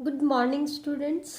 Good morning students.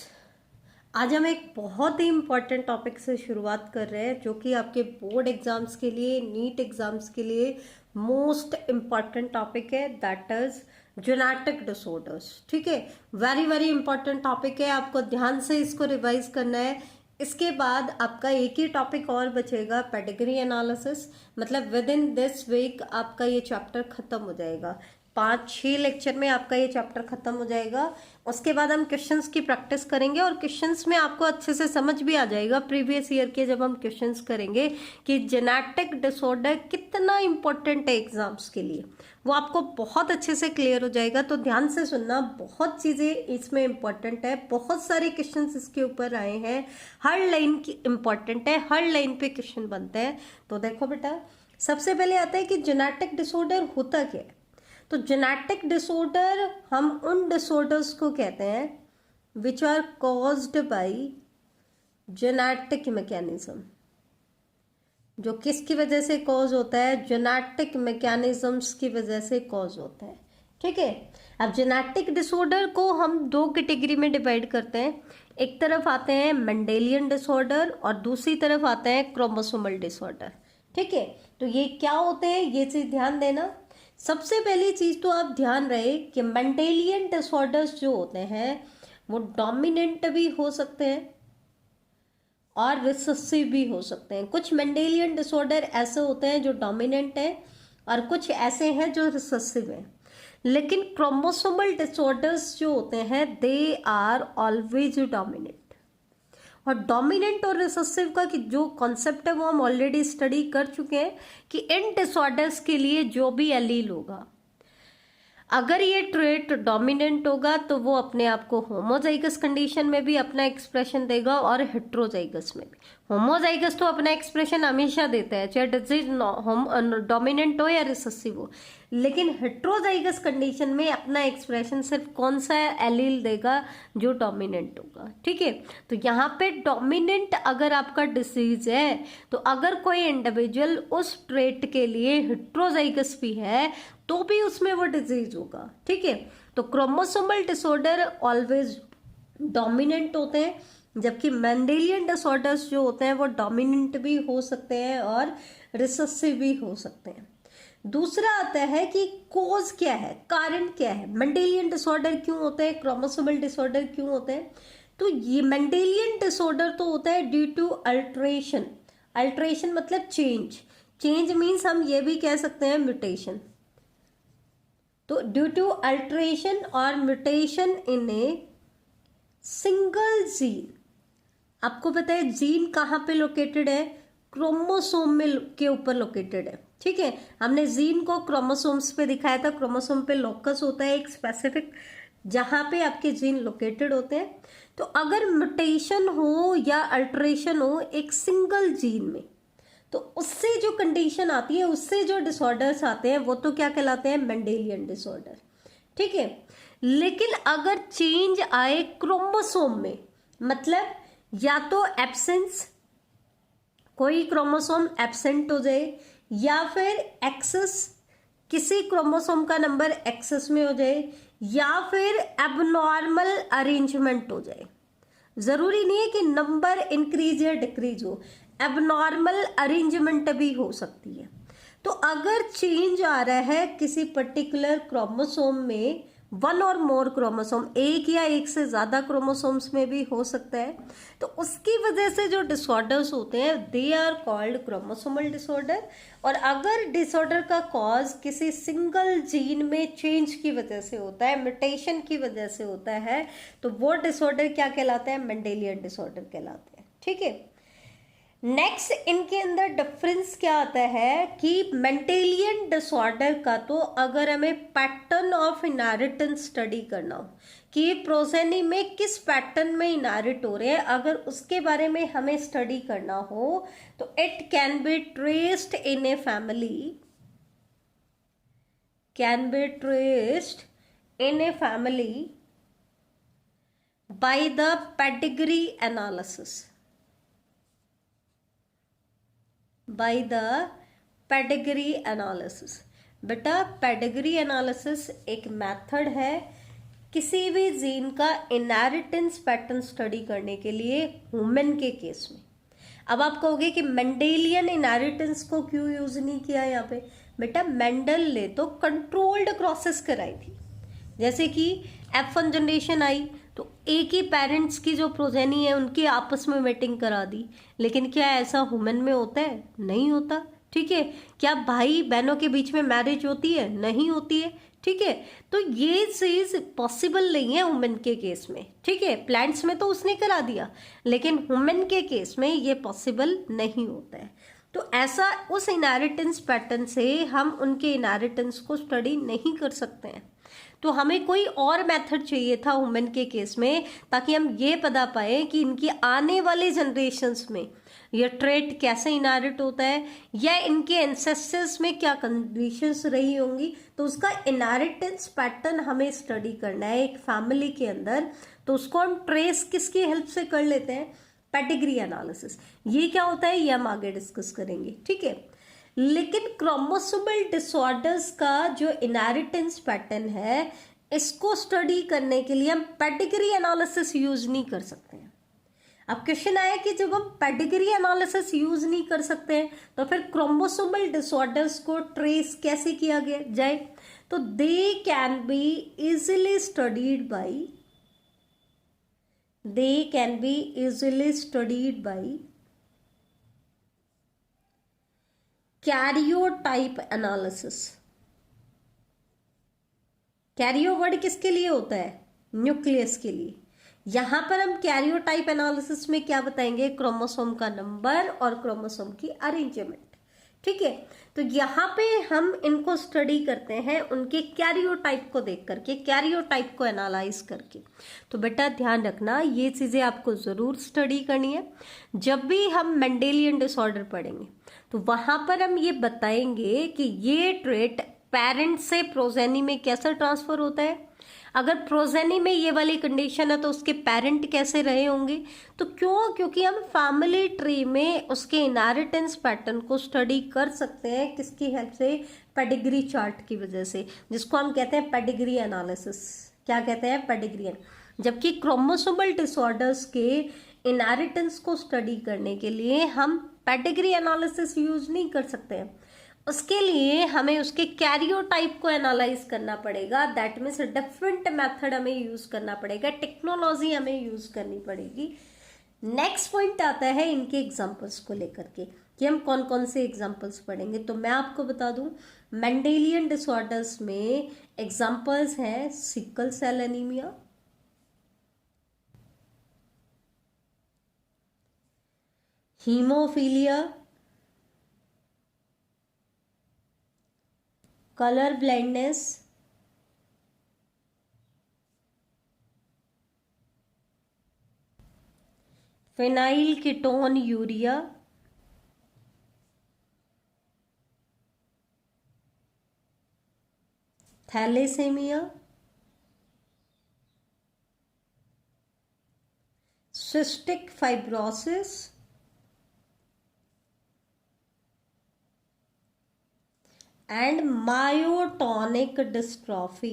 आज हम एक बहुत ही इम्पॉर्टेंट टॉपिक से शुरुआत कर रहे हैं जो कि आपके बोर्ड एग्जाम्स के लिए, नीट एग्जाम्स के लिए मोस्ट इम्पॉर्टेंट टॉपिक है, दैट इज जेनेटिक डिसऑर्डर्स। ठीक है, वेरी वेरी इंपॉर्टेंट टॉपिक है, आपको ध्यान से इसको रिवाइज करना है। इसके बाद आपका एक ही टॉपिक और बचेगा, पेडिग्री एनालिसिस। मतलब विद इन दिस वीक आपका ये चैप्टर खत्म हो जाएगा। 5-6 लेक्चर में आपका ये चैप्टर खत्म हो जाएगा। उसके बाद हम क्वेश्चंस की प्रैक्टिस करेंगे और क्वेश्चंस में आपको अच्छे से समझ भी आ जाएगा प्रीवियस ईयर के, जब हम क्वेश्चंस करेंगे कि जेनेटिक डिसऑर्डर कितना इंपॉर्टेंट है एग्जाम्स के लिए, वो आपको बहुत अच्छे से क्लियर हो जाएगा। तो ध्यान से सुनना, बहुत चीजें इसमें इंपॉर्टेंट है, बहुत सारे क्वेश्चंस इसके ऊपर आए हैं, हर लाइन की इंपॉर्टेंट है, हर लाइन पे क्वेश्चन बनते हैं। तो देखो बेटा, सबसे पहले आता है कि जेनेटिक डिसऑर्डर होता क्या है। तो जेनेटिक डिसऑर्डर हम उन डिसऑर्डर्स को कहते हैं which are caused by genetic mechanism. जो किसकी वजह से कॉज होता है? जेनेटिक मैकेनिज्म्स की वजह से कॉज होता है। ठीक है, अब जेनेटिक डिसऑर्डर को हम दो कैटेगरी में डिवाइड करते हैं। एक तरफ आते हैं मेंडेलियन डिसऑर्डर और दूसरी तरफ आते हैं क्रोमोसोमल डिसऑर्डर। ठीक है, तो ये क्या होते हैं, ये चीज ध्यान देना। सबसे पहली चीज तो आप ध्यान रहे कि मेंडेलियन डिसऑर्डर्स जो होते हैं वो डोमिनेंट भी हो सकते हैं और रिसेसिव भी हो सकते हैं। कुछ मेंडेलियन डिसऑर्डर ऐसे होते हैं जो डोमिनेंट है और कुछ ऐसे हैं जो रिसेसिव हैं। लेकिन क्रोमोसोमल डिसऑर्डर्स जो होते हैं दे आर ऑलवेज डोमिनेंट। और डोमिनेंट और रिसेसिव का कि जो कॉन्सेप्ट है वो हम ऑलरेडी स्टडी कर चुके हैं कि इन डिसऑर्डर्स के लिए जो भी एलील होगा, अगर ये ट्रेट डोमिनेंट होगा तो वो अपने आप को होमोजाइगस कंडीशन में भी अपना एक्सप्रेशन देगा और हेट्रोजाइगस में भी। होमोजाइगस तो अपना एक्सप्रेशन हमेशा देता है, चाहे डिजीज डोमिनेंट हो या रिसेसिव हो। लेकिन हेट्रोजाइगस कंडीशन में अपना एक्सप्रेशन सिर्फ कौन सा एलील देगा? जो डोमिनेंट होगा। ठीक है, तो यहाँ पे डोमिनेंट अगर आपका डिसीज है तो अगर कोई इंडिविजुअल उस ट्रेट के लिए हेट्रोजाइगस भी है तो भी उसमें वो डिजीज होगा। ठीक है, तो क्रोमोसोमल डिसऑर्डर ऑलवेज डोमिनेंट होते हैं, जबकि मेंडेलियन डिसऑर्डर्स जो होते हैं वो डोमिनेंट भी हो सकते हैं और रिसेसिव भी हो सकते हैं। दूसरा आता है कि कॉज क्या है, कारण क्या है, मेंडेलियन डिसऑर्डर क्यों होते हैं, क्रोमोसोमल डिसऑर्डर क्यों होते हैं। तो ये मेंडेलियन डिसऑर्डर तो होता है ड्यू टू अल्ट्रेशन। अल्ट्रेशन मतलब चेंज। चेंज मीन्स हम ये भी कह सकते हैं म्यूटेशन। तो ड्यू टू अल्ट्रेशन और mutation in a single gene. आपको पता है जीन कहाँ पे लोकेटेड है? क्रोमोसोम में के ऊपर लोकेटेड है। ठीक है, हमने जीन को क्रोमोसोम्स पे दिखाया था। क्रोमोसोम पे लोकस होता है एक स्पेसिफिक, जहां पे आपके जीन लोकेटेड होते हैं। तो अगर म्यूटेशन हो या अल्ट्रेशन हो एक सिंगल जीन में, तो उससे जो कंडीशन आती है, उससे जो डिसऑर्डर्स आते हैं वो तो क्या कहलाते हैं? Mendelian disorder. ठीक है, लेकिन अगर चेंज आए क्रोमोसोम में, मतलब या तो एब्सेंस, कोई क्रोमोसोम एब्सेंट हो जाए, या फिर एक्सेस, किसी क्रोमोसोम का नंबर एक्सेस में हो जाए, या फिर एबनॉर्मल अरेंजमेंट हो जाए। जरूरी नहीं है कि नंबर इंक्रीज या डिक्रीज हो, एबनॉर्मल अरेंजमेंट भी हो सकती है। तो अगर चेंज आ रहा है किसी पर्टिकुलर क्रोमोसोम में, वन और मोर क्रोमोसोम, एक या एक से ज्यादा क्रोमोसोम्स में भी हो सकता है, तो उसकी वजह से जो डिसऑर्डर्स होते हैं they are called chromosomal disorder. और अगर डिसऑर्डर का कॉज किसी सिंगल जीन में चेंज की वजह से होता है, म्यूटेशन की वजह से होता है, तो वो डिसऑर्डर क्या कहलाता है? मेंडेलियन डिसऑर्डर कहलाते हैं। ठीक है, नेक्स्ट इनके अंदर डिफरेंस क्या आता है कि मेंडेलियन डिसऑर्डर का, तो अगर हमें पैटर्न ऑफ इनहेरिटेंस स्टडी करना हो कि प्रोजेनी में किस पैटर्न में इनहेरिट हो रहे हैं, अगर उसके बारे में हमें स्टडी करना हो तो it can be traced in a family, can be traced in a family by the pedigree analysis, by the pedigree analysis। बेटा पेडिग्री एनालिसिस एक मेथड है किसी भी जीन का इनहेरिटेंस पैटर्न स्टडी करने के लिए वुमेन के केस में। अब आप कहोगे कि मेंडेलियन इनहेरिटेंस को क्यों यूज नहीं किया यहाँ पे? बेटा मेंडल ने तो कंट्रोल्ड क्रॉसेस कराई थी, जैसे कि F1 जनरेशन आई तो एक ही पेरेंट्स की जो प्रोजेनी है उनकी आपस में मेटिंग करा दी। लेकिन क्या ऐसा वुमेन में होता है? नहीं होता। ठीक है, क्या भाई बहनों के बीच में मैरिज होती है? नहीं होती है। ठीक है, तो ये चीज पॉसिबल नहीं है वुमेन के केस में। ठीक है, प्लांट्स में तो उसने करा दिया, लेकिन वुमेन के केस में ये पॉसिबल नहीं होता है। तो ऐसा उस इनहेरिटेंस पैटर्न से हम उनके इनहेरिटेंस को स्टडी नहीं कर सकते हैं। तो हमें कोई और मेथड चाहिए था वुमेन के केस में, ताकि हम ये पता पाए कि इनकी आने वाले जनरेशन्स में यह ट्रेट कैसे इनहेरिट होता है, या इनके एंसेस्टर्स में क्या कंडीशंस रही होंगी। तो उसका इनहेरिटेंस पैटर्न हमें स्टडी करना है एक फैमिली के अंदर। तो उसको हम ट्रेस किसकी हेल्प से कर लेते हैं? Pedigree analysis. ये क्या होता है ये हम आगे डिस्कस करेंगे। ठीक है, लेकिन क्रोमोसोमल डिसऑर्डर्स का जो इनहेरिटेंस पैटर्न है, इसको स्टडी करने के लिए हम पेडिग्री एनालिसिस यूज नहीं कर सकते हैं। अब क्वेश्चन आया कि जब हम पेडिग्री एनालिसिस यूज नहीं कर सकते हैं तो फिर क्रोमोसोमल डिसऑर्डर्स को ट्रेस कैसे किया गया जाए? तो they can be easily studied by karyotype analysis. Cairo word किसके लिए होता है? न्यूक्लियस के लिए। यहां पर हम कैरियोटाइप एनालिसिस में क्या बताएंगे? क्रोमोसोम का नंबर और क्रोमोसोम की अरेंजमेंट। ठीक है, तो यहाँ पे हम इनको स्टडी करते हैं उनके कैरियोटाइप को देख करके, कैरियोटाइप को एनालाइज करके। तो बेटा ध्यान रखना ये चीजें आपको जरूर स्टडी करनी है। जब भी हम मेंडेलियन डिसऑर्डर पढ़ेंगे तो वहां पर हम ये बताएंगे कि ये ट्रेट पेरेंट से प्रोजेनी में कैसे ट्रांसफर होता है। अगर प्रोजेनी में ये वाली कंडीशन है तो उसके पेरेंट कैसे रहे होंगे? तो क्योंकि हम फैमिली ट्री में उसके इनहेरिटेंस पैटर्न को स्टडी कर सकते हैं किसकी हेल्प से? पेडिग्री चार्ट की वजह से, जिसको हम कहते हैं पेडिग्री एनालिसिस। क्या कहते हैं? पेडिग्री। जबकि क्रोमोसोमल डिसऑर्डर्स के इनहेरिटेंस को स्टडी करने के लिए हम पेडिग्री एनालिसिस यूज नहीं कर सकते हैं। उसके लिए हमें उसके कैरियोटाइप को एनालाइज करना पड़ेगा। दैट मीन्स डिफरेंट मेथड हमें यूज करना पड़ेगा, टेक्नोलॉजी हमें यूज करनी पड़ेगी। नेक्स्ट पॉइंट आता है इनके एग्जांपल्स को लेकर के कि हम कौन कौन से एग्जांपल्स पढ़ेंगे। तो मैं आपको बता दूं, मेंडेलियन डिसऑर्डर्स में एग्जांपल्स हैं sickle cell anaemia, haemophilia, colour blindness, phenylketonuria, thalassaemia, cystic fibrosis, and myotonic dystrophy.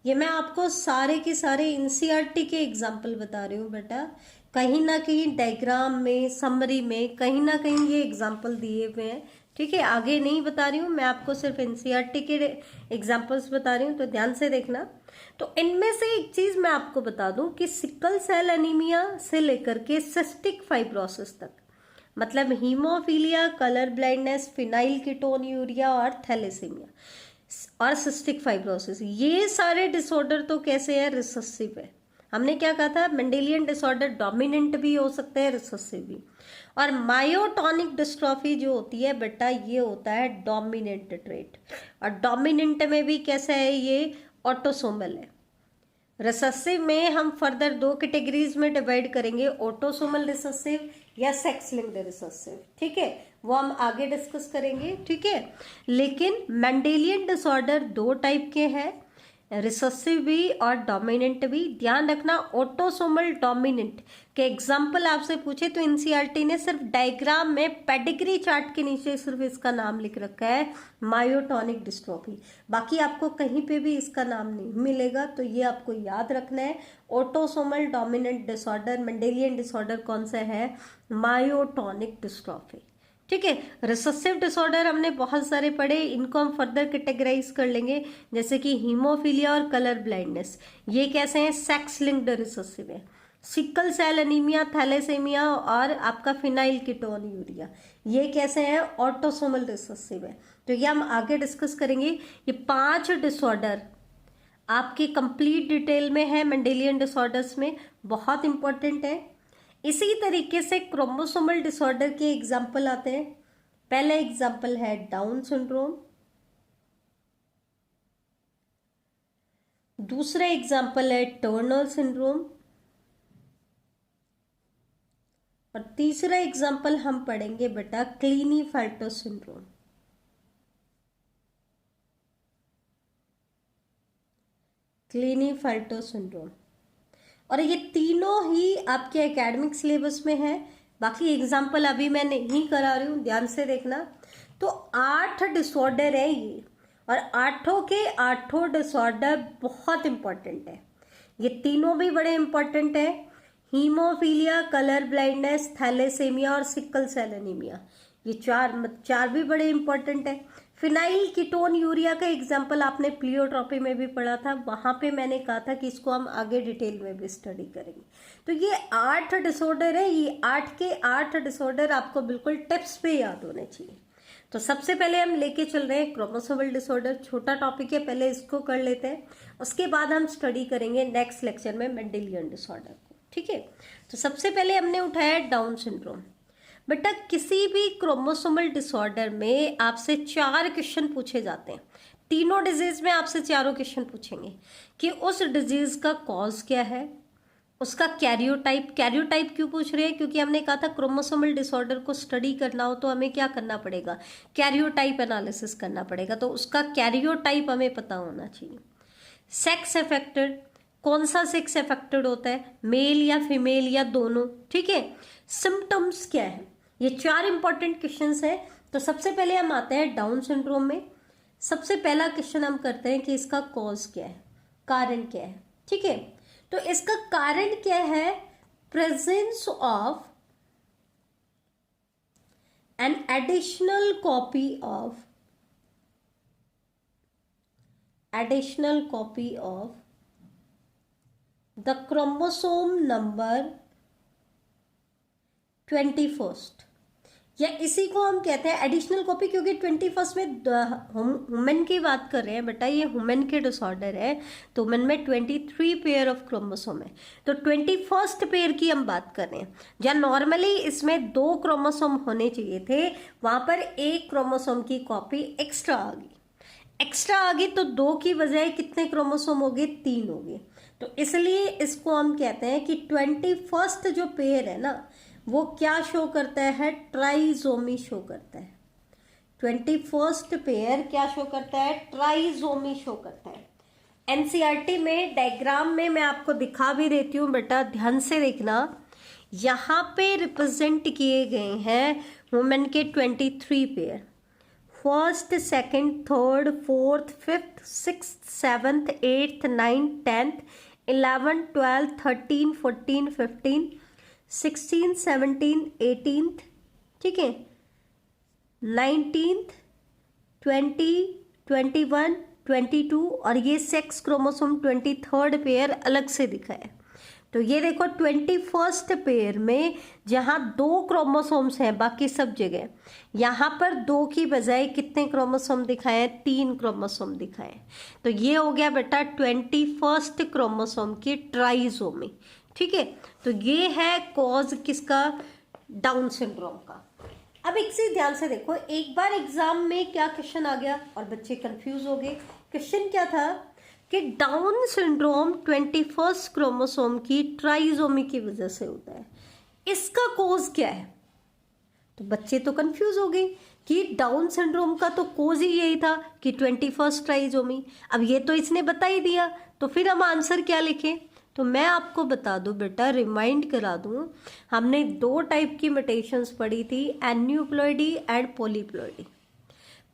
ये मैं आपको सारे के सारे एनसीईआरटी के एग्जाम्पल बता रही हूँ बेटा। कहीं ना कहीं डायग्राम में, समरी में कहीं ना कहीं ये एग्जाम्पल दिए हुए हैं। ठीक है, आगे नहीं बता रही हूँ, मैं आपको सिर्फ एनसीईआरटी के एग्जाम्पल्स बता रही हूँ, तो ध्यान से देखना। तो इनमें से एक चीज मैं आपको बता दूं कि सिकल सेल एनीमिया से लेकर के सिस्टिक फाइब्रोसिस तक, मतलब haemophilia, colour blindness, phenyl ketone urea और थैलेसीमिया और सिस्टिक फाइब्रोसिस, ये सारे डिसऑर्डर तो कैसे है? रिसेसिव है। हमने क्या कहा था? मेंडेलियन डिसऑर्डर डोमिनेंट भी हो सकते हैं, रिसेसिव भी। और मायोटोनिक डिस्ट्रॉफी जो होती है बेटा, ये होता है डोमिनेंट ट्रेट। और डोमिनेंट में भी कैसा है? ये ऑटोसोमल है। रिसेसिव में हम फर्दर दो कैटेगरीज में डिवाइड करेंगे, ऑटोसोमल रिसेसिव या सेक्स लिंक्ड रिसेसिव। ठीक है, वो हम आगे डिस्कस करेंगे। ठीक है, लेकिन मेंडेलियन डिसऑर्डर दो टाइप के हैं, रिसेसिव भी और डोमिनेंट भी। ध्यान रखना, ऑटोसोमल डोमिनेंट के एग्जाम्पल आपसे पूछे तो एनसीईआरटी ने सिर्फ डायग्राम में पेडिग्री चार्ट के नीचे सिर्फ इसका नाम लिख रखा है, मायोटोनिक डिस्ट्रोफी। बाकी आपको कहीं पे भी इसका नाम नहीं मिलेगा, तो ये आपको याद रखना है। Autosomal dominant disorder, Mendelian disorder कौन सा है? Myotonic dystrophy. ठीक है। रिसेसिव डिसऑर्डर हमने बहुत सारे पढ़े, इनको हम फर्दर कैटेगराइज कर लेंगे, जैसे कि हीमोफीलिया और कलर ब्लाइंडनेस, ये कैसे हैं? सेक्स लिंक्ड रिसेसिव है। सिकल सेल एनीमिया, थैलेसेमिया और आपका फिनाइल कीटोन्यूरिया, ये कैसे हैं? ऑटोसोमल रिसेसिव है। तो ये हम आगे डिस्कस करेंगे। ये 5 डिसऑर्डर आपकी कंप्लीट डिटेल में है मेंडेलियन डिसऑर्डर्स में, बहुत इंपॉर्टेंट है। इसी तरीके से क्रोमोसोमल डिसऑर्डर के एग्जाम्पल आते हैं। पहला एग्जाम्पल है डाउन सिंड्रोम, दूसरा एग्जाम्पल है टर्नर सिंड्रोम, और तीसरा एग्जाम्पल हम पढ़ेंगे बेटा क्लीनीफेल्टर सिंड्रोम। क्लीनीफेल्टर सिंड्रोम, और ये तीनों ही आपके एकेडमिक सिलेबस में है। बाकी एग्जाम्पल अभी मैं नहीं करा रही हूँ, ध्यान से देखना। तो 8 डिसऑर्डर है ये, और 8 के 8 डिसऑर्डर बहुत इंपॉर्टेंट है। ये तीनों भी बड़े इंपॉर्टेंट है, हीमोफीलिया, कलर ब्लाइंडनेस, थैलेसेमिया और सिकल सेल एनीमिया, ये चार भी बड़े इंपॉर्टेंट है। फिनाइल कीटोन यूरिया का एग्जाम्पल आपने प्लियोट्रॉपी में भी पढ़ा था, वहां पे मैंने कहा था कि इसको हम आगे डिटेल में भी स्टडी करेंगे। तो ये 8 डिसऑर्डर है, ये 8 के 8 डिसऑर्डर आपको बिल्कुल टिप्स पे याद होने चाहिए। तो सबसे पहले हम लेके चल रहे हैं क्रोमोसोमल डिसऑर्डर, छोटा टॉपिक है, पहले इसको कर लेते हैं, उसके बाद हम स्टडी करेंगे नेक्स्ट लेक्चर में मेंडेलियन डिसऑर्डर को। ठीक है। तो सबसे पहले हमने उठाया डाउन सिंड्रोम। बेटा किसी भी क्रोमोसोमल डिसऑर्डर में आपसे 4 क्वेश्चन पूछे जाते हैं, तीनों डिजीज में आपसे 4 क्वेश्चन पूछेंगे कि उस डिजीज का कॉज क्या है, उसका कैरियोटाइप। कैरियोटाइप क्यों पूछ रहे हैं? क्योंकि हमने कहा था क्रोमोसोमल डिसऑर्डर को स्टडी करना हो तो हमें क्या करना पड़ेगा? कैरियोटाइप एनालिसिस करना पड़ेगा, तो उसका कैरियोटाइप हमें पता होना चाहिए। सेक्स अफेक्टेड, कौन सा सेक्स अफेक्टेड होता है, मेल या फीमेल या दोनों? ठीक है। सिम्टम्स क्या है? ये 4 इंपॉर्टेंट क्वेश्चंस है। तो सबसे पहले हम आते हैं डाउन सिंड्रोम में। सबसे पहला क्वेश्चन हम करते हैं कि इसका कॉज क्या है, कारण क्या है। ठीक है। तो इसका कारण क्या है? Presence of an additional copy of the chromosome number 21, या इसी को हम कहते हैं एडिशनल कॉपी, क्योंकि 21 में वुमेन की बात कर रहे हैं बेटा, ये वुमेन के डिसऑर्डर है, तो वुमेन में 23 पेयर ऑफ क्रोमोसोम है, तो 21st पेयर की हम बात कर रहे हैं। जहाँ नॉर्मली इसमें 2 क्रोमोसोम होने चाहिए थे, वहां पर 1 क्रोमोसोम की कॉपी एक्स्ट्रा आ गई, तो 2 की बजाय कितने क्रोमोसोम हो गए? 3 हो गए। तो इसलिए इसको हम कहते हैं कि 21st जो पेयर है ना, वो क्या शो करता है? ट्राइजोमी शो करता है। 21st पेयर क्या शो करता है? ट्राइजोमी शो करता है। एनसीईआरटी में डायग्राम में मैं आपको दिखा भी देती हूँ बेटा, ध्यान से देखना। यहाँ पे रिप्रेजेंट किए गए हैं वुमेन के 23 pair, 1st, 2nd, 3rd, 4th, 5th, 6th, 7th, 8th, 9th, 10th, 11th, 12th, 13th, 14th, 15th, 16th, 17th, 18th, ठीक है, 19th, 20, 21, 22, और ये सेक्स क्रोमोसोम 23rd पेयर अलग से दिखा है। तो ये देखो 21st पेयर में जहाँ 2 क्रोमोसोम्स हैं, बाकी सब जगह यहाँ पर 2 की बजाय कितने क्रोमोसोम दिखाए हैं? 3 क्रोमोसोम दिखाए। तो ये हो गया बेटा 21st क्रोमोसोम की ट्राइजोमी। ठीक है। तो ये है कॉज किसका? डाउन सिंड्रोम का। अब एक चीज ध्यान से देखो, एक बार एग्जाम में क्या क्वेश्चन आ गया और बच्चे कंफ्यूज हो गए। क्वेश्चन क्या था कि डाउन सिंड्रोम 21st क्रोमोसोम की ट्राइजोमी की वजह से होता है, इसका कॉज क्या है? तो बच्चे तो कंफ्यूज हो गए कि डाउन सिंड्रोम का तो कोज ही यही था कि 21st ट्राइसोमी। अब ये तो इसने बता ही दिया, तो फिर हम आंसर क्या लिखें? तो मैं आपको बता दूं बेटा, रिमाइंड करा दूं, हमने दो टाइप की म्यूटेशंस पढ़ी थी, एन्यूप्लॉइडी एंड पॉलीप्लॉइडी।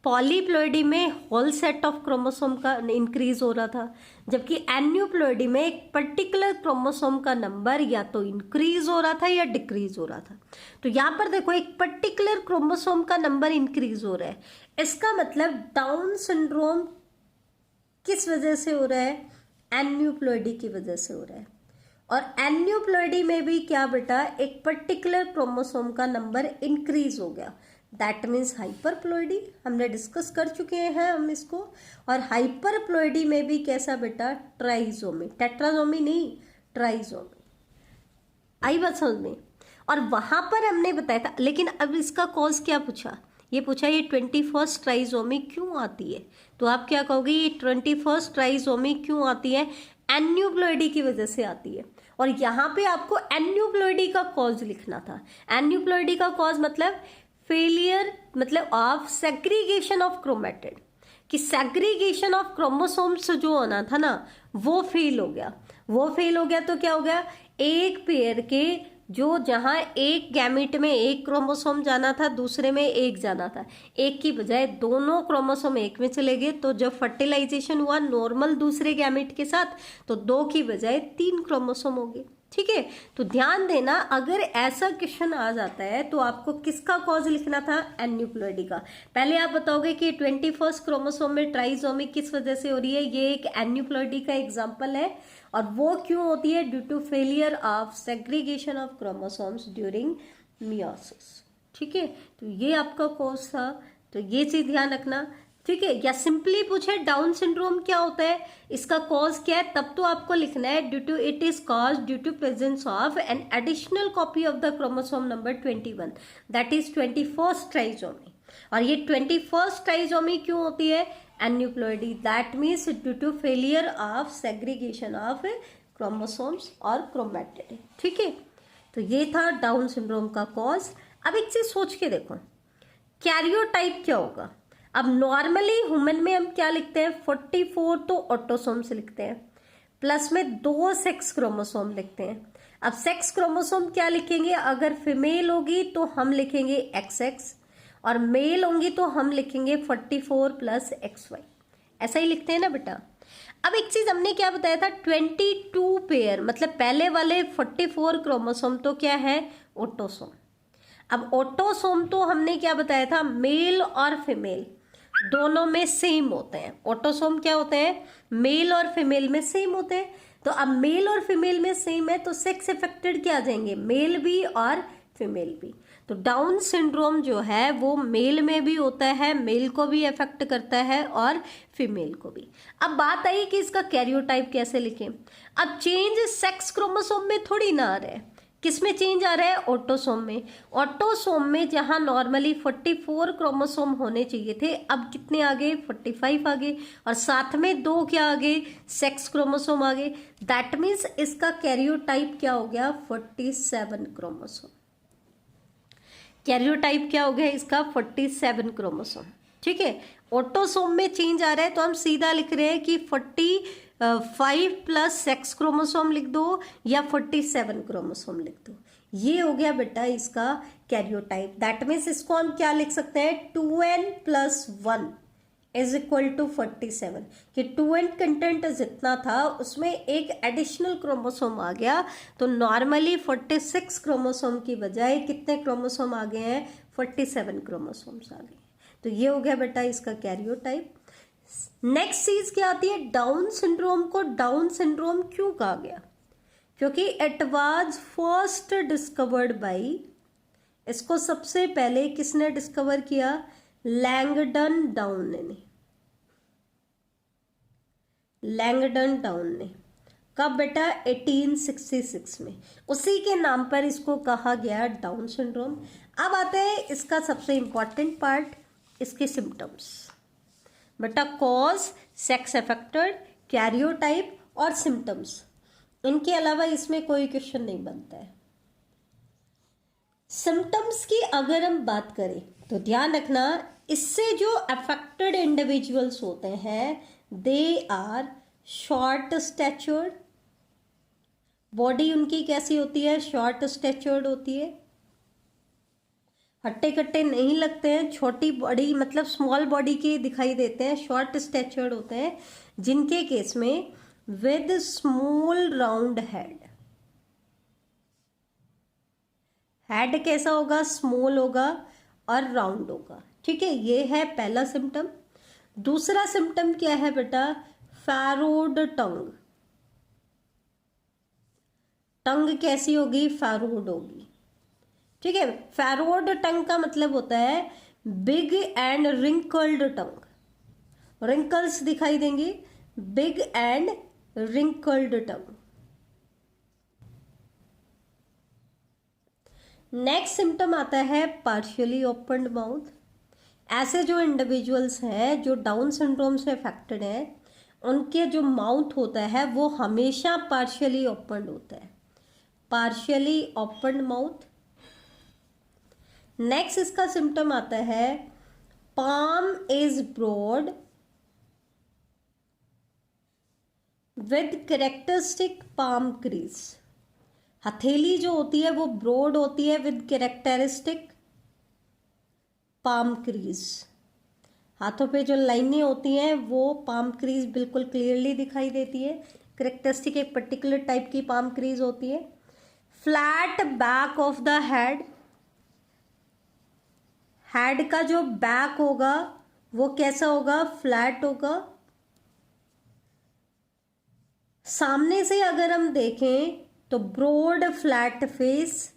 पॉलीप्लॉइडी में होल सेट ऑफ क्रोमोसोम का इंक्रीज हो रहा था, जबकि एन्यूप्लॉइडी में एक पर्टिकुलर क्रोमोसोम का नंबर या तो इंक्रीज हो रहा था या डिक्रीज हो रहा था। तो यहाँ पर देखो, एक पर्टिकुलर क्रोमोसोम का नंबर इंक्रीज हो रहा है, इसका मतलब डाउन सिंड्रोम किस वजह से हो रहा है? एन्यूप्लॉइडी की वजह से हो रहा है। और एन्यूप्लॉइडी में भी क्या बेटा, एक पर्टिकुलर क्रोमोसोम का नंबर इंक्रीज हो गया, दैट मीन्स हाइपरप्लॉइडी। हमने डिस्कस कर चुके हैं हम इसको। और हाइपरप्लॉइडी में भी कैसा बेटा? ट्राइसोमी, टेट्रासोमी नहीं, ट्राइसोमी। आई बात समझ में? और वहां पर हमने बताया था, लेकिन अब इसका कॉज क्या पूछा? ये पूछा ये 21st ट्राइसोमी क्यों आती है? तो आप क्या कहोगे, ये 21st ट्राइसोमी क्यों आती है? एन्यूप्लॉइडी की वजह से आती है। और यहाँ पे आपको एन्यूप्लॉइडी का कॉज लिखना था। एन्यूप्लॉइडी का कॉज मतलब फेलियर, मतलब ऑफ सेग्रीगेशन ऑफ क्रोमेटिड, कि सेग्रीगेशन ऑफ क्रोमोसोम्स जो होना था ना, वो फेल हो गया। वो फेल हो गया तो क्या हो गया, एक पेयर के जो जहां एक गैमेट में एक क्रोमोसोम जाना था, दूसरे में एक जाना था, एक की बजाय दोनों क्रोमोसोम एक में चले गए। तो जब फर्टिलाइजेशन हुआ नॉर्मल दूसरे गैमेट के साथ, तो 2 की बजाय 3 क्रोमोसोम हो गए। ठीक है, तो ध्यान देना, अगर ऐसा क्वेश्चन आ जाता है तो आपको किसका कॉज लिखना था? एन्यूप्लॉइडी का। पहले आप बताओगे कि 21st क्रोमोसोम में ट्राइसोमी किस वजह से हो रही है, ये एक एन्यूप्लॉइडी का एग्जांपल है। और वो क्यों होती है? Due to failure of segregation of chromosomes during meiosis. ठीक है, तो ये आपका कॉज था, तो ये चीज ध्यान रखना। ठीक है, या सिंपली पूछे डाउन सिंड्रोम क्या होता है, इसका कॉज क्या है, तब तो आपको लिखना है due to, it is cause due to presence of an additional copy of the chromosome number 21, that is 21st trisomy. और ये 21st ट्राइसोमी क्यों होती है? Aneuploidy, that means due to failure of segregation of chromosomes और chromatid. ठीक है, तो ये था डाउन सिंड्रोम का कॉज। अब एक चीज सोच के देखो, कैरियोटाइप क्या होगा? अब नॉर्मली ह्यूमन में हम क्या लिखते हैं? 44 तो ऑटोसोम से लिखते हैं, प्लस में 2 सेक्स क्रोमोसोम लिखते हैं। अब सेक्स क्रोमोसोम क्या लिखेंगे? अगर फीमेल होगी तो हम लिखेंगे XX, और मेल होंगी तो हम लिखेंगे 44 प्लस XY। ऐसा ही लिखते हैं ना बेटा। अब एक चीज हमने क्या बताया था, 22 पेयर, मतलब पहले वाले 44 क्रोमोसोम तो क्या है? ऑटोसोम। अब ऑटोसोम तो हमने क्या बताया था, मेल और फीमेल दोनों में सेम होते हैं। ऑटोसोम क्या होते हैं? मेल और फीमेल में सेम होते हैं। तो अब मेल और फीमेल में सेम है तो सेक्स इफेक्टेड क्या आ जाएंगे? मेल भी और फीमेल भी। तो डाउन सिंड्रोम जो है वो मेल में भी होता है, मेल को भी अफेक्ट करता है और फीमेल को भी। अब बात आई कि इसका कैरियोटाइप कैसे लिखें। अब चेंज सेक्स क्रोमोसोम में थोड़ी ना आ रहा है, किस में चेंज आ रहा है? ऑटोसोम में। ऑटोसोम में जहां नॉर्मली 44 क्रोमोसोम होने चाहिए थे, अब कितने आ गए? 45 आ गए, और साथ में 2 क्या आ गए? सेक्स क्रोमोसोम आ गए। दैट मीन्स इसका कैरियोटाइप क्या हो गया? 47 क्रोमोसोम। कैरियोटाइप क्या हो गया इसका? 47 क्रोमोसोम। ठीक है, ऑटोसोम में चेंज आ रहा है तो हम सीधा लिख रहे हैं कि 45 प्लस सेक्स क्रोमोसोम लिख दो या 47 क्रोमोसोम लिख दो। ये हो गया बेटा इसका कैरियोटाइप। दैट मीन्स इसको हम क्या लिख सकते हैं? 2n + 1 इज इक्वल टू 47, कि 2n कंटेंट जितना था उसमें एक एडिशनल क्रोमोसोम आ गया। तो नॉर्मली 46 क्रोमोसोम की बजाय कितने क्रोमोसोम आ गए हैं? 47 क्रोमोसोम्स आ गए। तो ये हो गया बेटा इसका कैरियोटाइप। नेक्स्ट चीज क्या आती है? डाउन सिंड्रोम को डाउन सिंड्रोम क्यों कहा गया? क्योंकि it was first discovered by, इसको सबसे पहले किसने डिस्कवर किया? लैंगडन डाउन ने। लैंगडन डाउन ने कब बेटा? 1866 में। उसी के नाम पर इसको कहा गया डाउन सिंड्रोम। अब आते हैं इसका सबसे इंपॉर्टेंट पार्ट, इसके सिम्टम्स। बेटा कॉज, सेक्स अफेक्टेड, कैरियोटाइप और सिम्टम्स, इनके अलावा इसमें कोई क्वेश्चन नहीं बनता है। सिम्टम्स की अगर हम बात करें तो ध्यान रखना, इससे जो अफेक्टेड इंडिविजुअल्स होते हैं दे आर शॉर्ट स्टैचर्ड, बॉडी उनकी कैसी होती है, शॉर्ट स्टैचर्ड होती है, हट्टे कट्टे नहीं लगते हैं, छोटी बॉडी मतलब स्मॉल बॉडी के दिखाई देते हैं, शॉर्ट स्टैचर्ड होते हैं, जिनके केस में with small round head, head कैसा होगा, स्मॉल होगा और राउंड होगा। ठीक है, ये है पहला सिम्टम। दूसरा सिम्टम क्या है बेटा, फैरोड टंग, टंग कैसी होगी, फैरोड होगी। ठीक है, फैरोड टंग का मतलब होता है big and wrinkled tongue, wrinkles दिखाई देंगे, big and wrinkled tongue. Next symptom आता है पार्शियली ओपन्ड माउथ। ऐसे जो इंडिविजुअल्स हैं जो डाउन सिंड्रोम से अफेक्टेड हैं, उनके जो माउथ होता है वो हमेशा पार्शियली ओपन्ड होता है, पार्शियली ओपन्ड माउथ। नेक्स्ट इसका सिम्टम आता है palm is broad with characteristic palm crease, हथेली जो होती है वो ब्रॉड होती है विद कैरेक्टरिस्टिक पाम क्रीज, हाथों पे जो लाइनें होती हैं वो पाम क्रीज बिल्कुल क्लियरली दिखाई देती है, कैरेक्टरिस्टिक एक पर्टिकुलर टाइप की पाम क्रीज होती है। Flat back of the head, head का जो बैक होगा वो कैसा होगा, फ्लैट होगा। सामने से अगर हम देखें तो ब्रॉड फ्लैट फेस,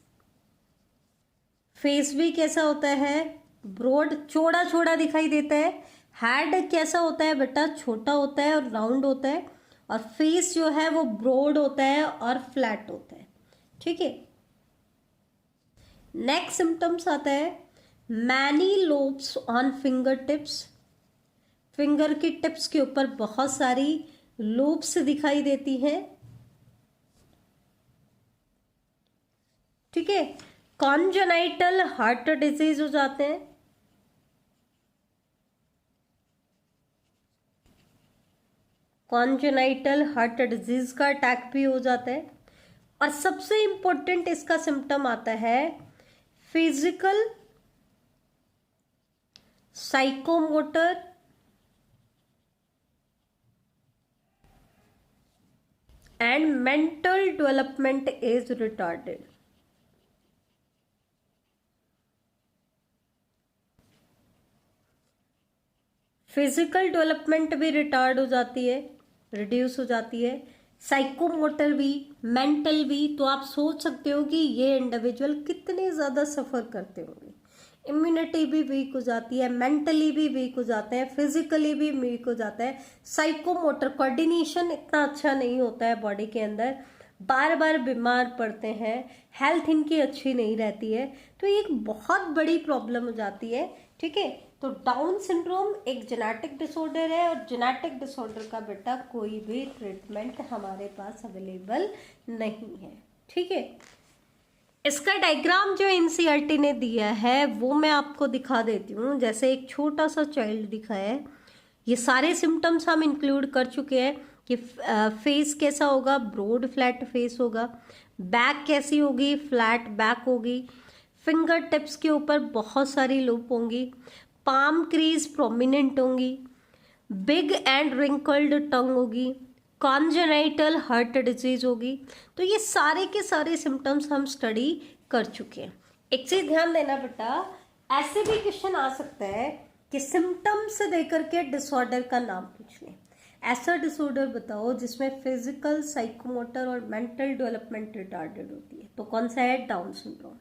फेस भी कैसा होता है, ब्रॉड चौड़ा चौड़ा दिखाई देता है। हेड कैसा होता है बेटा, छोटा होता है और राउंड होता है, और फेस जो है वो ब्रॉड होता है और फ्लैट होता है। ठीक है, नेक्स्ट सिम्टम्स आता है many lobes on finger tips, finger की टिप्स के ऊपर बहुत सारी लोब्स दिखाई देती हैं। ठीक है, कॉन्जेनाइटल हार्ट डिजीज हो जाते हैं, कॉन्जेनाइटल हार्ट डिजीज का अटैक भी हो जाता है। और सबसे इंपॉर्टेंट इसका सिम्टम आता है physical, psychomotor and mental development is retarded. Physical development भी रिटार्ड हो जाती है, रिड्यूस हो जाती है, साइकोमोटर भी, मेंटल भी। तो आप सोच सकते हो कि ये इंडिविजुअल कितने ज़्यादा सफ़र करते होंगे। इम्यूनिटी भी वीक हो जाती है, मेंटली भी वीक हो जाते हैं, फिजिकली भी वीक हो जाता है, साइकोमोटर कोऑर्डिनेशन इतना अच्छा नहीं होता है बॉडी के अंदर, बार बार बीमार पड़ते हैं, हेल्थ इनकी अच्छी नहीं रहती है। तो ये एक बहुत बड़ी प्रॉब्लम हो जाती है। ठीक है, तो डाउन सिंड्रोम एक जेनेटिक डिसऑर्डर है, और जेनेटिक डिसऑर्डर का बेटा कोई भी ट्रीटमेंट हमारे पास अवेलेबल नहीं है। ठीक है, इसका डायग्राम जो एनसीईआरटी ने दिया है वो मैं आपको दिखा देती हूँ। जैसे एक छोटा सा चाइल्ड दिखा है, ये सारे सिम्टम्स हम इंक्लूड कर चुके हैं कि फेस कैसा होगा, ब्रॉड फ्लैट फेस होगा, बैक कैसी होगी, फ्लैट बैक होगी, फिंगर टिप्स के ऊपर बहुत सारी लूप होंगी, पाम क्रीज प्रोमिनेंट होंगी, बिग एंड रिंकल्ड टंग होगी, कॉन्जेनाइटल हार्ट डिजीज होगी। तो ये सारे के सारे सिम्टम्स हम स्टडी कर चुके हैं। एक चीज ध्यान देना बेटा, ऐसे भी क्वेश्चन आ सकता है कि सिम्टम्स देकर के डिसऑर्डर का नाम पूछ लें। ऐसा डिसऑर्डर बताओ जिसमें फिजिकल, साइकोमोटर और मेंटल डेवलपमेंट रिटार्डेड होती है, तो कौन सा है, डाउन सिंड्रोम।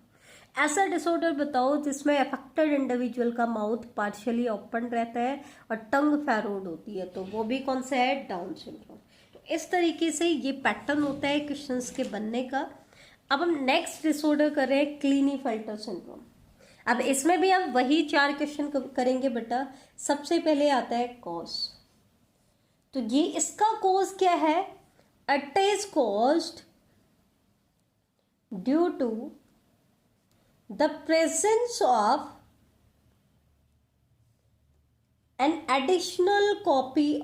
ऐसा डिसऑर्डर बताओ जिसमें अफेक्टेड इंडिविजुअल का माउथ पार्शियली ओपन रहता है और टंग फैरोड होती है, तो वो भी कौन सा है, डाउन सिंड्रोम। तो इस तरीके से ये पैटर्न होता है क्वेश्चंस के बनने का। अब हम नेक्स्ट डिसऑर्डर कर रहे हैं क्लीनीफेल्टर सिंड्रोम। अब इसमें भी हम वही 4 क्वेश्चन करेंगे बेटा। सबसे पहले आता है कॉज, तो ये इसका कॉज क्या है, it is caused due to the presence of an additional copy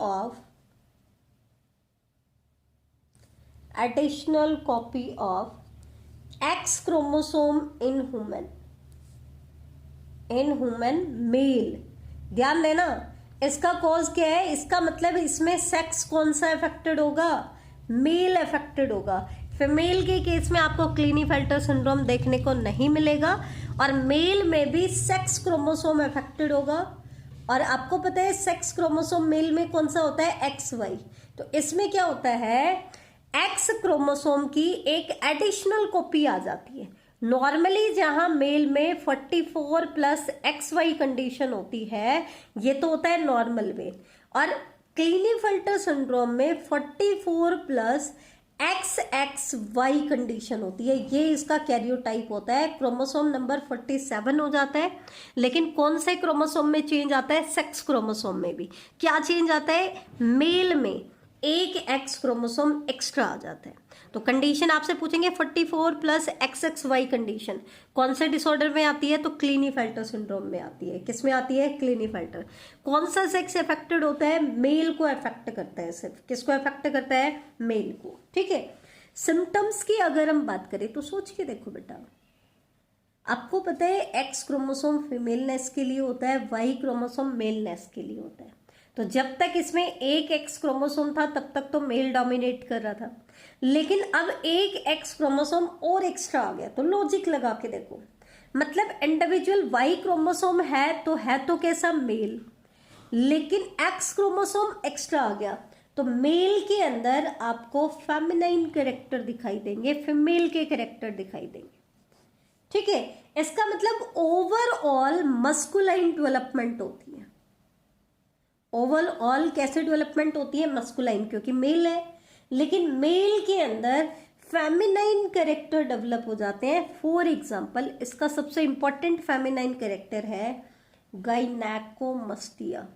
of X chromosome in human male। ध्यान देना, इसका कॉज क्या है, इसका मतलब इसमें सेक्स कौन सा अफेक्टेड होगा, मेल अफेक्टेड होगा। फीमेल के केस में आपको क्लीनीफेल्टर सिंड्रोम देखने को नहीं मिलेगा, और मेल में भी सेक्स क्रोमोसोम अफेक्टेड होगा। और आपको पता है सेक्स क्रोमोसोम मेल में कौन सा होता है, एक्स वाई। तो इसमें क्या होता है, एक्स क्रोमोसोम की एक एडिशनल कॉपी आ जाती है। नॉर्मली जहां मेल में 44 प्लस एक्स वाई कंडीशन होती है, ये तो होता है नॉर्मल वे, और क्लीनीफेल्टर सिंड्रोम में 44 plus X X Y condition होती है। ये इसका कैरियोटाइप होता है, क्रोमोसोम नंबर 47 हो जाता है। लेकिन कौन से क्रोमोसोम में चेंज आता है, सेक्स क्रोमोसोम में भी क्या चेंज आता है, मेल में एक एक्स क्रोमोसोम एक्स्ट्रा आ जाता है। तो कंडीशन आपसे पूछेंगे 44 plus X X Y condition कौन से डिसऑर्डर में आती है, तो क्लीनीफेल्टर सिंड्रोम में आती है। किस में आती है, क्लीनीफेल्टर। कौन सा सेक्स अफेक्टेड होता है, मेल को अफेक्ट करता है, सिर्फ किसको अफेक्ट करता है, मेल को। ठीक है, सिम्टम्स की अगर हम बात करें तो सोच के देखो बेटा, आपको पता है एक्स क्रोमोसोम फीमेलनेस के लिए होता है, वाई क्रोमोसोम मेलनेस के लिए होता है। तो जब तक इसमें एक एक्स क्रोमोसोम था तब तक तो मेल डोमिनेट कर रहा था, लेकिन अब एक एक्स क्रोमोसोम और एक्स्ट्रा आ गया। तो लॉजिक लगा के देखो, मतलब इंडिविजुअल वाई क्रोमोसोम है तो कैसा, मेल, लेकिन एक्स क्रोमोसोम एक्स्ट्रा आ गया, तो मेल के अंदर आपको फेमिनाइन कैरेक्टर दिखाई देंगे, फीमेल के कैरेक्टर दिखाई देंगे। ठीक है, इसका मतलब ओवरऑल मस्कुलाइन डेवलपमेंट होती है। ओवरऑल कैसे डेवलपमेंट होती है, मस्कुलाइन, क्योंकि मेल है, लेकिन मेल के अंदर फेमिनाइन कैरेक्टर डेवलप हो जाते हैं। फॉर एग्जाम्पल, इसका सबसे इंपॉर्टेंट फेमिनाइन कैरेक्टर है गाइनेकोमस्टिया।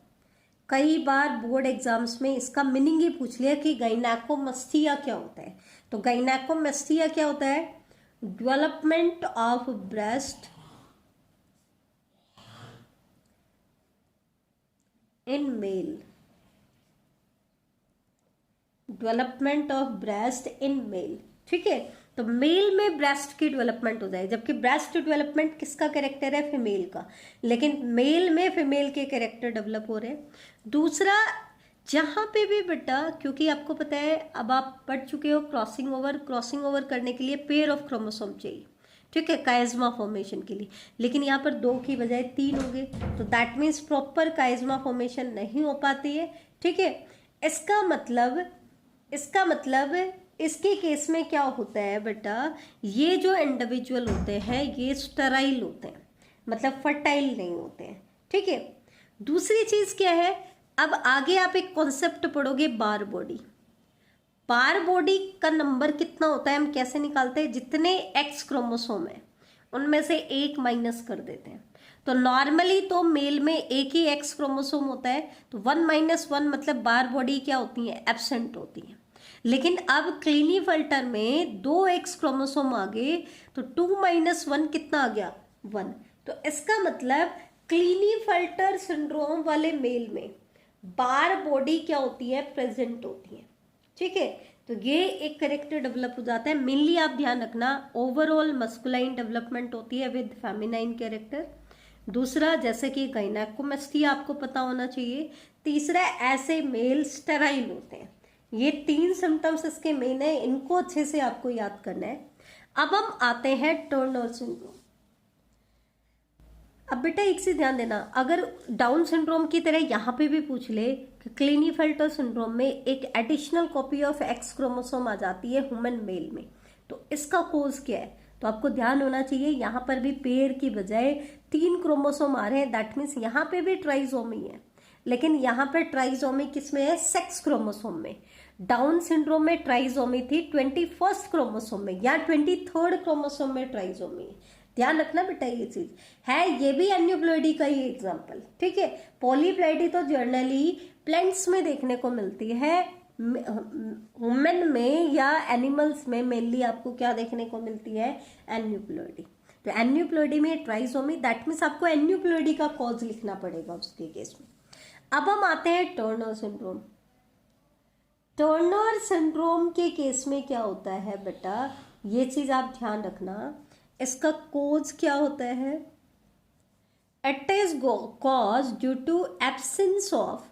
कई बार बोर्ड एग्जाम्स में इसका मीनिंग ही पूछ लिया कि गाइनेकोमस्टिया क्या होता है। तो गाइनेकोमस्टिया क्या होता है, development of breast in male, development of breast in male. ठीक है, तो मेल में ब्रेस्ट की डेवलपमेंट हो जाए, जबकि ब्रेस्ट डेवलपमेंट किसका कैरेक्टर है, फीमेल का, लेकिन मेल में फीमेल के कैरेक्टर डेवलप हो रहे हैं। दूसरा, जहां पे भी बेटा, क्योंकि आपको पता है अब आप पढ़ चुके हो क्रॉसिंग ओवर करने के लिए पेयर ऑफ क्रोमोसोम चाहिए। ठीक है, काइज्मा फॉर्मेशन के लिए, लेकिन यहाँ पर 2 की बजाय 3 हो गए, तो दैट मीन्स प्रॉपर काइज्मा फॉर्मेशन नहीं हो पाती है। ठीक है, इसका मतलब इसके केस में क्या होता है बेटा, ये जो इंडिविजुअल होते हैं ये स्टेराइल होते हैं, मतलब फर्टाइल नहीं होते हैं। ठीक है, दूसरी चीज क्या है, अब आगे आप एक कॉन्सेप्ट पढ़ोगे, बार बॉडी। बार बॉडी का नंबर कितना होता है, हम कैसे निकालते हैं, जितने एक्स क्रोमोसोम है उनमें से एक माइनस कर देते हैं। तो नॉर्मली तो मेल में एक ही एक्स क्रोमोसोम होता है, तो 1 - 1 मतलब बार बॉडी क्या होती है, एब्सेंट होती है। लेकिन अब क्लीनीफेल्टर में 2 एक्स क्रोमोसोम आ गए, तो 2 - 1 कितना आ गया, 1। तो इसका मतलब क्लीनीफेल्टर सिंड्रोम वाले मेल में बार बॉडी क्या होती है, प्रेजेंट होती है। ठीक है, तो ये एक करेक्टर डेवलप हो जाता है। मेनली आप ध्यान रखना, ओवरऑल मस्कुलाइन डेवलपमेंट होती है विद फेमिनाइन कैरेक्टर। दूसरा, जैसे कि गाइनेकोमस्टिया आपको पता होना चाहिए। तीसरा, ऐसे मेल स्टेराइल होते हैं। ये 3 सिम्टम्स इसके मेन है, इनको अच्छे से आपको याद करना है। अब हम आते हैं टर्नर सिंड्रोम। अब बेटा एक से ध्यान देना, अगर डाउन सिंड्रोम की तरह यहाँ पे भी पूछ ले कि क्लीनीफेल्टर सिंड्रोम में एक additional copy of X chromosome आ जाती है ह्यूमन मेल में, तो इसका कोज क्या है, तो आपको ध्यान होना चाहिए यहाँ पर भी पेयर की बजाय 3 क्रोमोसोम आ रहे हैं। दैट मीन्स यहाँ पे भी ट्राइजोमी है, लेकिन यहाँ पे ट्राइजोमी किसमें है, सेक्स क्रोमोसोम में। डाउन सिंड्रोम में ट्राइजोमी थी 21st क्रोमोसोम में या 23rd क्रोमोसोम में ट्राइजोमी है। ध्यान रखना बेटा, ये चीज है, ये भी एन्यूप्लॉइडी का ही एग्जांपल। ठीक है, पॉलीप्लॉइडी तो जर्नली प्लांट्स में देखने को मिलती है, ह्यूमन में या एनिमल्स में मेनली आपको क्या देखने को मिलती है, एन्यूप्लॉइडी। तो एन्यूप्लॉइडी में ट्राइसोमी, दैट मीन्स आपको एन्यूप्लॉइडी का कॉज लिखना पड़ेगा उसके केस में। अब हम आते हैं टर्नर सिंड्रोम। टर्नर सिंड्रोम के केस में क्या होता है बेटा, ये चीज आप ध्यान रखना, इसका कॉज क्या होता है, it is cause due to absence of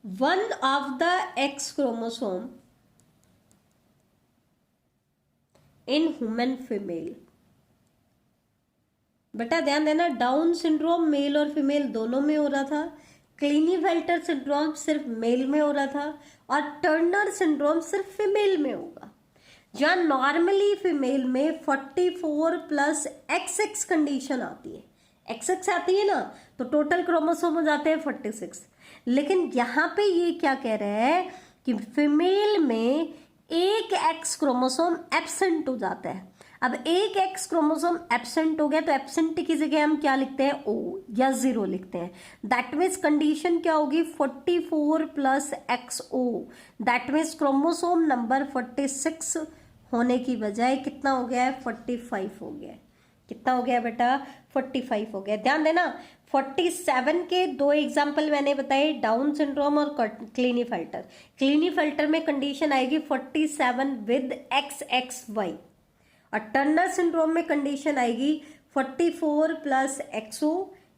one of the X chromosome in human female। बेटा ध्यान देना, डाउन सिंड्रोम मेल और फीमेल दोनों में हो रहा था, क्लीनीफेल्टर सिंड्रोम सिर्फ मेल में हो रहा था, और टर्नर सिंड्रोम सिर्फ फीमेल में होगा। जहां नॉर्मली फीमेल में 44 प्लस XX कंडीशन आती है, XX आती है ना, तो टोटल क्रोमोसोम हो जाते हैं 46। लेकिन यहां पे ये क्या कह रहे हैं कि फीमेल में एक X क्रोमोसोम एब्सेंट हो जाता है। अब एक X क्रोमोसोम एब्सेंट हो गया तो एब्सेंट की जगह हम क्या लिखते हैं, O या 0 लिखते हैं। दैट मीन्स कंडीशन क्या होगी, 44 plus XO, that means chromosome number 46 होने की बजाय कितना हो गया है, 45 हो गया है। कितना हो गया बेटा, 45 हो गया। ध्यान देना, 47 के 2 एग्जाम्पल मैंने बताए, डाउन सिंड्रोम और क्लीनीफेल्टर। क्लीनीफेल्टर में कंडीशन आएगी 47 विद XXY, और टर्नर सिंड्रोम में कंडीशन आएगी 44 प्लस XO,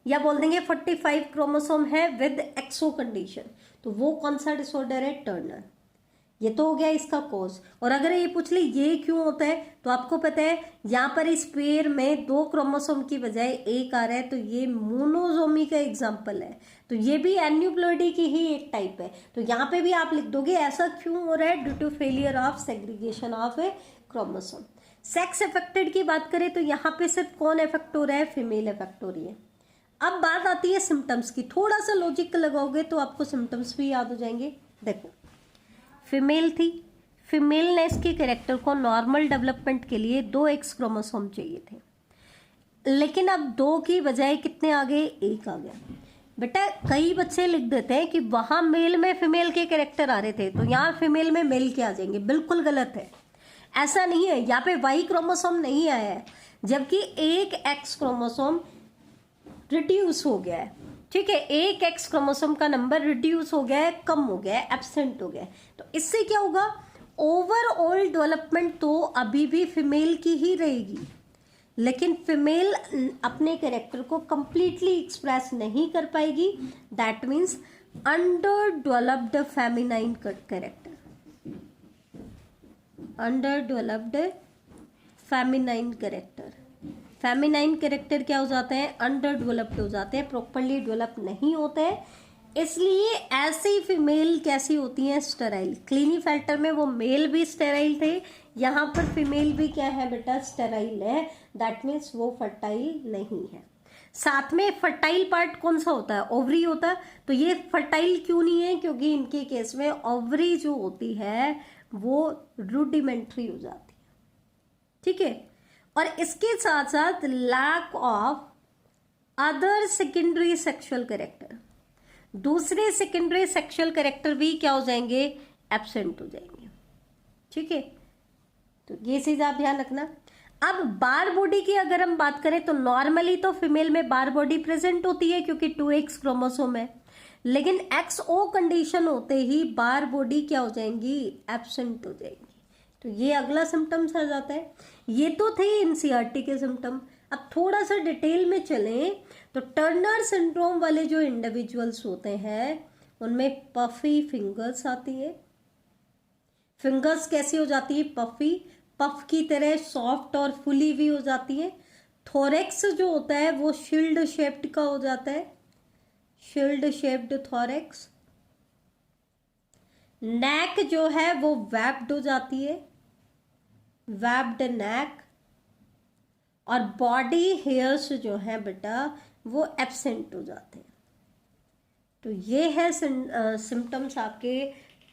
या बोल देंगे 45 क्रोमोसोम है विद XO कंडीशन। तो वो कौन सा डिसऑर्डर है, टर्नर। ये तो हो गया इसका कॉज। और अगर ये पूछ ले ये क्यों होता है, तो आपको पता है यहाँ पर इस पेयर में 2 क्रोमोसोम की बजाय एक आ रहा है, तो ये मोनोजोमी का एग्जाम्पल है। तो ये भी एन्यूप्लॉइडी की ही एक टाइप है। तो यहाँ पे भी आप लिख दोगे ऐसा क्यों हो रहा है, due to failure of segregation of a chromosome. Sex affected की बात करें तो यहाँ पे सिर्फ कौन इफेक्ट हो रहा है, फीमेल इफेक्ट हो रही है। अब बात आती है सिम्टम्स की, थोड़ा सा लॉजिक लगाओगे तो आपको सिम्टम्स भी याद हो जाएंगे। देखो, फीमेल थी, फीमेलनेस के कैरेक्टर को नॉर्मल डेवलपमेंट के लिए 2 X क्रोमोसोम चाहिए थे, लेकिन अब 2 की बजाय कितने आ गए, 1 आ गया। बेटा कई बच्चे लिख देते हैं कि वहां मेल में फीमेल के कैरेक्टर आ रहे थे, तो यहाँ फीमेल में मेल के आ जाएंगे। बिल्कुल गलत है, ऐसा नहीं है। यहाँ पे Y क्रोमोसोम नहीं आया है, जबकि एक X क्रोमोसोम रिड्यूस हो गया है। ठीक है, एक X क्रोमोसोम का नंबर रिड्यूस हो गया है, कम हो गया है, एब्सेंट हो गया है। तो इससे क्या होगा, ओवरऑल डेवलपमेंट तो अभी भी फीमेल की ही रहेगी, लेकिन फीमेल अपने कैरेक्टर को कंप्लीटली एक्सप्रेस नहीं कर पाएगी। That means under developed feminine character, under developed feminine character. Feminine character क्या हो जाते हैं, अंडर डेवलप्ड हो जाते हैं, प्रॉपरली डेवलप नहीं होते हैं। इसलिए ऐसी फीमेल कैसी होती हैं, स्टेराइल। क्लीनीफेल्टर में वो मेल भी स्टेराइल थे, यहाँ पर फीमेल भी क्या है बेटा, स्टेराइल है। दैट मीन्स वो फर्टाइल नहीं है। साथ में फर्टाइल पार्ट कौन सा होता है, ओवरी होता है। तो ये फर्टाइल क्यों नहीं है, क्योंकि इनके केस में ओवरी जो होती है वो रूडिमेंट्री हो जाती है। ठीक है, और इसके साथ साथ lack of other secondary sexual character, दूसरे सेकेंडरी सेक्सुअल कैरेक्टर भी क्या हो जाएंगे, एब्सेंट हो जाएंगे। ठीक है, तो ये चीज आप ध्यान रखना। अब बार बॉडी की अगर हम बात करें तो नॉर्मली तो फीमेल में बार बॉडी प्रेजेंट होती है क्योंकि 2X क्रोमोसोम है, लेकिन XO कंडीशन होते ही बार बॉडी क्या हो जाएंगी, एब्सेंट हो जाएंगी। तो ये अगला सिम्टम्स आ जाता है। ये तो थे एनसीईआरटी के सिम्टम। अब थोड़ा सा डिटेल में चलें तो टर्नर सिंड्रोम वाले जो इंडिविजुअल्स होते हैं उनमें पफी फिंगर्स आती है। फिंगर्स कैसी हो जाती है, पफी, पफ की तरह सॉफ्ट और फुली भी हो जाती है। थोरेक्स जो होता है वो शील्ड शेप्ड का हो जाता है, शील्ड शेप्ड थोरेक्स। नेक जो है वो वैप्ड हो जाती है, वैप्ड नेक। और बॉडी हेयर्स जो है बेटा वो एब्सेंट हो जाते हैं। तो ये है सिम्टम्स आपके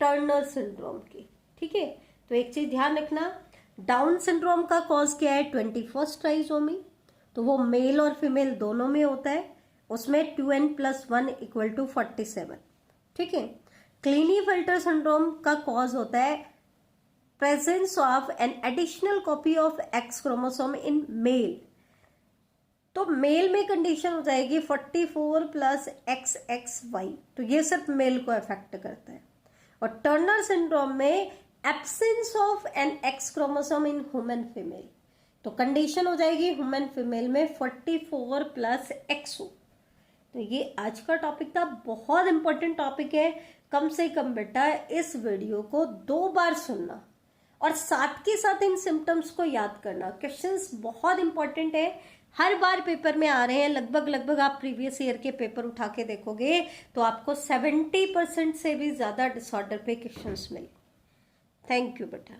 टर्नर सिंड्रोम के। ठीक है, तो एक चीज ध्यान रखना, डाउन सिंड्रोम का कॉज क्या है, 21st ट्राइसोमी। तो वो मेल और फीमेल दोनों में होता है, उसमें 2n+1 = 47। ठीक है, क्लीनीफेल्टर सिंड्रोम का कॉज होता है presence of an additional copy of X chromosome in male, तो मेल में कंडीशन हो जाएगी 44 प्लस XXY, तो ये सिर्फ मेल को अफेक्ट करता है। और टर्नर सिंड्रोम में absence of an X chromosome in human female, तो कंडीशन हो जाएगी ह्यूमन फीमेल में 44 प्लस XO। तो ये आज का टॉपिक था, बहुत इंपॉर्टेंट टॉपिक है। कम से कम बेटा इस वीडियो को 2 बार सुनना और साथ के साथ इन सिम्टम्स को याद करना। क्वेश्चंस बहुत इंपॉर्टेंट है, हर बार पेपर में आ रहे हैं। लगभग आप प्रीवियस ईयर के पेपर उठा के देखोगे तो आपको 70% से भी ज्यादा डिसऑर्डर पे क्वेश्चंस मिले। थैंक यू बेटा।